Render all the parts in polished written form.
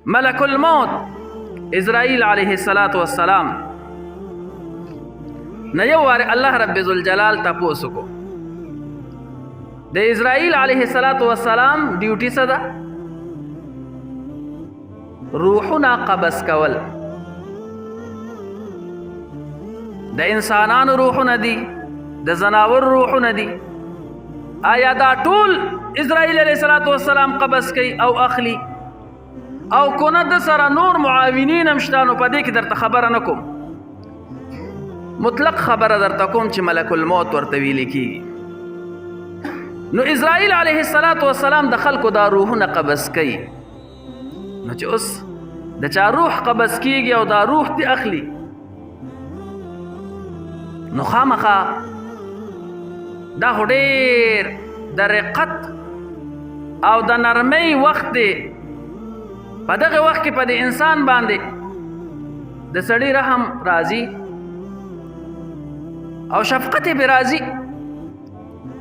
ملک الموت اسرائیل علیه السلام نه یو واره الله رب ذوالجلال تپوس کو د اسرائیل علیه السلام ډیوټي څه ده؟ روحونه قبض کول. د انسانانو روحونه دي، د زناور روحونه دي. آیا دا ټول اسرائیل علیه السلام قبض کوي او اخلي؟ او کنه د سره نور معاونین هم شته؟ نو په دې کې درته خبره نه کوم، مطلق خبره درته کوم چې ملک الموت ورته ویل کېږي. نو اسرائیل علیه السلام د خلکو دا روحونه قبض کوي. نو چې اوس د چا روح قبض کېږي او دا روح دې اخلي، نو خامخا دا خو ډېر د رقت او د نرمۍ وخت دی. په دغه وخت کې په د انسان باندې د سړي رحم راځي او شفقت به راځي.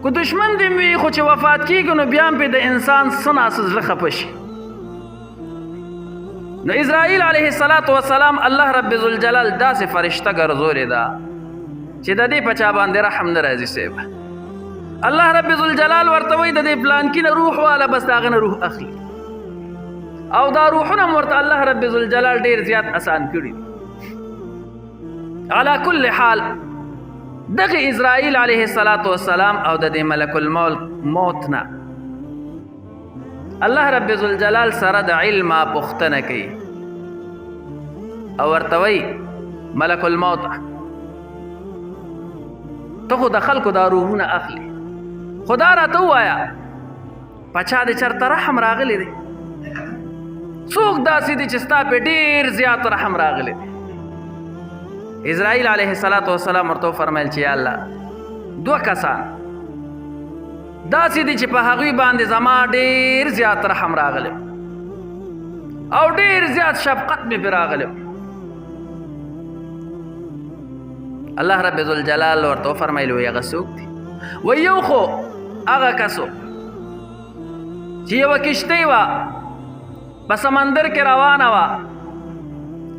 کو دشمن دې وي خو چې وفات کېږي نو بیا هم پې د انسان څه ناڅه زړه خفه شي. نو اسرائیل علیه السلام الله رب ذوالجلال داسې فرشته ګرځولې ده چې د دې په چا باندې رحم نه راځي. صاحب الله رب ذوالجلال ورته وایي د دې پلانکي نه روح واله، بس د هغه نه روح اخلي. او دا روحونه ورته الله رب ذوالجلال ډېر زیات آسان کړي. علا کل حال دغه اسرائیل علیه السلام او د دې ملک الموت نه الله رب ذوالجلال سره د علم پوښتنه کوي او ورته وایي ملک الموت ته خو د خلکو دا روحونه اخلي، خدا راته ووایه په چا د چرته رحم راغلی دی؟ څوک داسې دي چې ستا پې ډېر زیات رحم راغلی دی؟ اسرائیل علیه السلام ورته وفرمیل چې یا الله 2 کسان داسې دي چې په هغوی باندې زما ډېر زیات رحم راغلی او ډېر زیات شفقت مې پرې راغلی. الله رب ذوالجلال ورته وفرمیل وایي هغه څوک دي؟ وایي یو خو هغه کس و چې یوه کشتۍ وه په سمندر کې روانه وه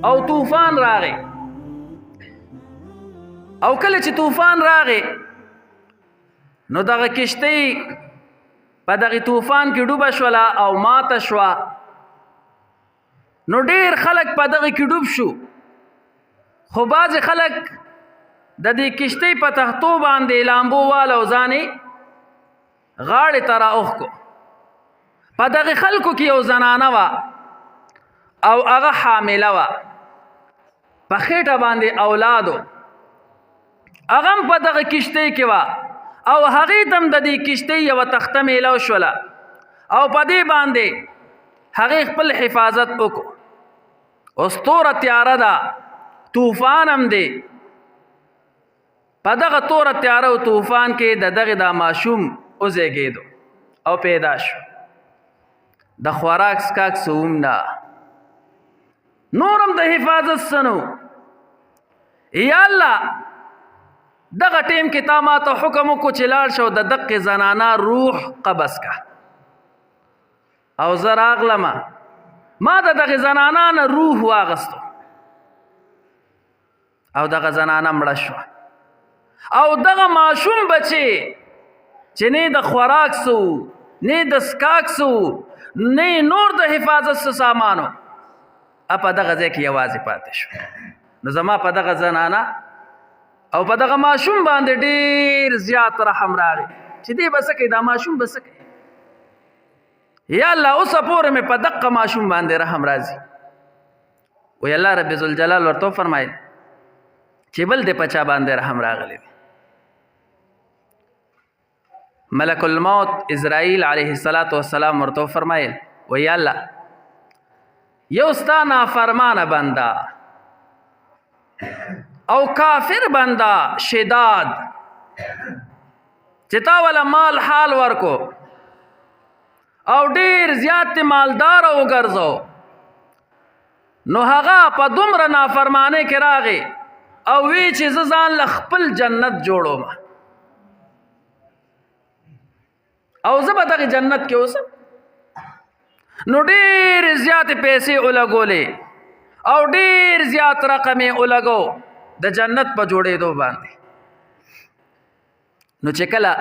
او طوفان راغی. او کله چې طوفان راغی نو دغه کشتۍ په دغه طوفان کې ډوبه شوله او ماته شوه. نو ډېر خلک په دغه کې ډوب شو، خو بعضې خلک د دې کشتۍ په تختو باندې لامبو واله او ځان یې غاړې ته راوښکو. په دغه خلکو کې یو زنانه وه او هغه حامله وه، په خېټه باندې اولاد و، هغه هم په دغه کشتۍ کې وه او هغې ته هم د دې کشتۍ یوه تخته میلاو شوله او په دې باندې هغې خپل حفاظت وکړو. اوس توره تیاره ده، طوفان هم دی. په دغه توره تیاره او طوفان کې د دغې دا ماشوم وزېږېدو او پیدا شو. د خوراک څښاک څه هم نه، نور هم د حفاظت څه نه و. یا الله دغه ټیم کې تا ما ته حکم وکړو چې لاړ شه او د دقې زنانه روح قبض که. او زه راغلمه، ما د دغې زنانه نه روح واغستو او دغه زنانه مړه شوه. او دغه ماشوم بچې چې نه د خوراک څه و، نه د څښاک څه و، نه نور د حفاظت څه سامانو، په دغه ځای کې یوازې پاتې شو. نو زما په دغه زنانه او په دغه ماشوم باندې ډېر زیات رحم راغی چې دی به څه کوي، دا ماشوم به څه کوي. یا الله اوسه پورې مې په دقه ماشوم باندې رحم راځي. وی الله رب ذوالجلال ورته وفرمایل چې بل دې په چا باندې رحم راغلی دی؟ ملک الموت اسرائیل علیه السلام ورته وفرمایل وی الله یو ستا نافرمانه بنده او کافر بنده شداد چې تا ولا مال حال ورکو او ډیر زیات مالدار وګرځو، نو هغه په دومره نافرمانه کې راغی او وی چې زه ځان له خپل جنت جوړوم او زه به دغه جنت کې اوسم. نو ډېر زیاتې پیسې ولګولې او ډېر زیات رقم یې ولګو د جنت په جوړېدو باندې. نو چې کله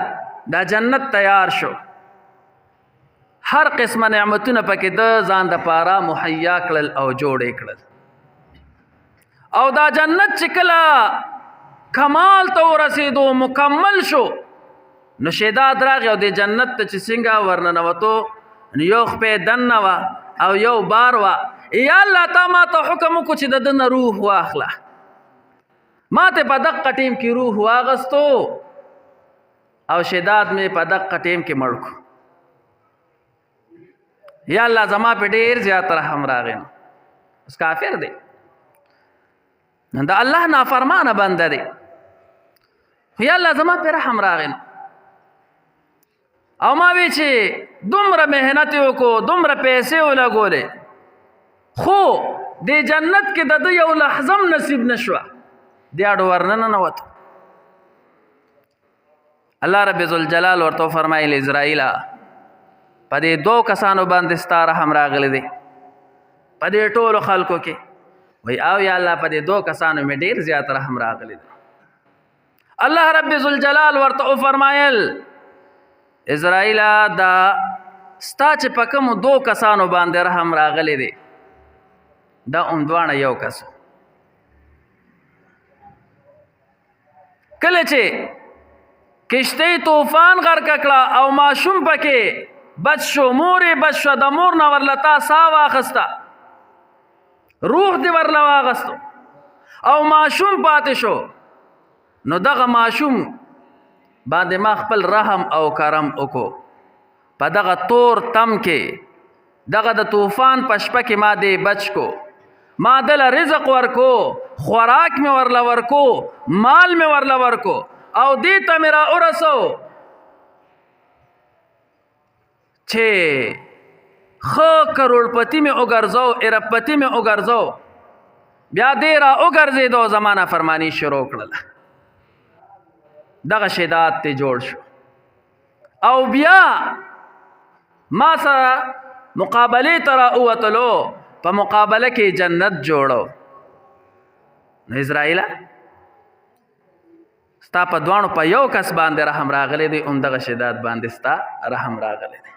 دا جنت تیار شو، هر قسمه نعمتونه پکې د ځان دپاره مهیا کړل او جوړې کړل. او دا جنت چې کله کمال ته ورسېدو، مکمل شو، نو شیداد راغی او د جنت ته چې څنګه ورننوتو، نو یو خپې دننه وه او یو بار وه. یا الله تا ما ته حکم وکړو چې د ده نه روح واخله. ما ته په دقه ټیم کې روح واغستو او شیداد مې په دقه ټیم کې مړ کړو. یا الله زما په ډېر زیات رحم راغی. نو اوس کافر دی، د الله نافرمانه بنده دی، خو یا الله زما په رحم راغی. او ما وی چې دومره محنت یې وکړو، دومره پیسې ولګولې، خو د جنت کې د ده یو لحظه هم نصیب نه شوه، د اډو ورننوتو. الله رب ذوالجلال ورته وفرمایل اسرائیله په دې 2 کسانو باندې ستا رحم راغلی دی په دې ټولو خلکو کې. وی او یا الله په دې 2 کسانو مې ډېر زیات رحم راغلی دی. الله رب ذوالجلال ورته وفرمایل اسرائیله دا ستا چې په کومو 2 کسانو باندې رحم راغلی دی دا دواړه یو کسو. کله چې کشتۍ طوفان غرق کړه او ماشوم پکې بچ شو، مور یې بچ شوه، د مور نه ورله تا ساه واخسته، روح دې ورله واغستو او ماشوم پاتې شو. نو دغه ماشوم باندې ما خپل رحم او کرم وکړو. په دغه تور تم کې، دغه د طوفان په شپه کې ما دې بچ کو، ما دله رزق ورکو، خوراک مې ورله ورکو، مال مې ورله ورکو او دې ته مې را ورسو چې ښه کروڑپتی مې وګرځو، اربپتی مې وګرځو. بیا دې را وګرځېدو، زما نافرماني شروع کړله. دغه شیدات ته جوړ شو او بیا ما سره مقابلې ته را ووتلو، په مقابله کې جنت جوړو. نو اسرائیله ستا په 2 په یو کس باندې رحم راغلی دی، دغه شیدات باندې ستا رحم راغلی دی.